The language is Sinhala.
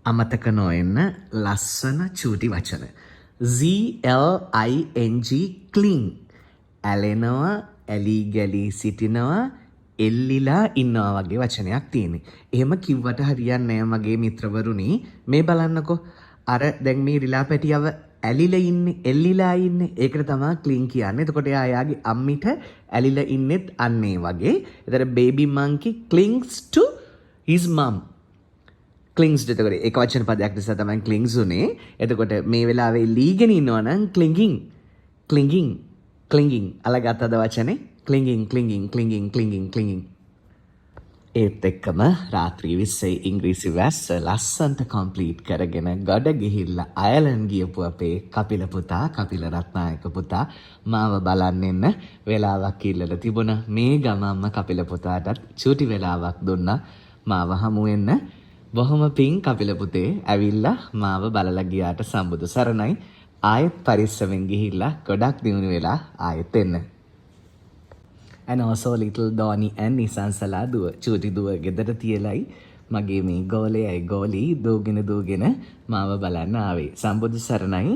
අමතක නොවෙන්න ලස්සන චූටි වචන. ZLING cling. ඇලෙනවා, ඇලී ගැලී සිටිනවා, එල්ලිලා ඉන්නවා වගේ වචනයක් තියෙන්නේ. එහෙම කිව්වට හරියන්නේ නැහැ මගේ මිත්‍රවරුනි. මේ බලන්නකෝ. අර දැන් මේ රිලා පැටියව ඇලිලා ඉන්නේ, එල්ලිලා ඉන්නේ. ඒකට තමයි cling කියන්නේ. එතකොට එයාගේ අම්මිට ඇලිලා ඉන්නෙත් අන්නේ වගේ. එතකොට baby monkey clings to his mom. ක්ලිංස් එතකොට ඒක වචන පදයක් නිසා තමයි ක්ලිංස් උනේ. එතකොට මේ වෙලාවේ ලීගෙන ඉන්නවා නම් ක්ලින්ගින් අලගතද වචනේ ක්ලින්ගින්. ඒත් එක්කම රාත්‍රී 20 ඉංග්‍රීසි වැස්ස ලස්සන්ට කම්ප්ලීට් කරගෙන ගොඩ ගිහිල්ලා අයර්ලන්ඩ් ගියපු අපේ කපිල රත්නායක පුතා මාව බලන්න එන්න වෙලාවක් ඉල්ලලා තිබුණා. මේ ගමම්ම කපිල පුතාටත් චූටි වෙලාවක් දුන්නා මාව හමු වෙන්න. බොහොම පිං කපිල පුතේ ඇවිල්ලා මාව බලලා ගියාට සම්බුදු සරණයි. ආයෙත් පරිස්සමෙන් ගිහිල්ලා ගොඩක් දිනු වෙලා ආයෙත් එන්න. And also little Donnie and Nisansala දුව චූටි දුව ගෙදර තියලයි මගේ මේ ගෝලයයි ගෝලී දූගෙන මාව බලන්න ආවේ. සම්බුදු සරණයි.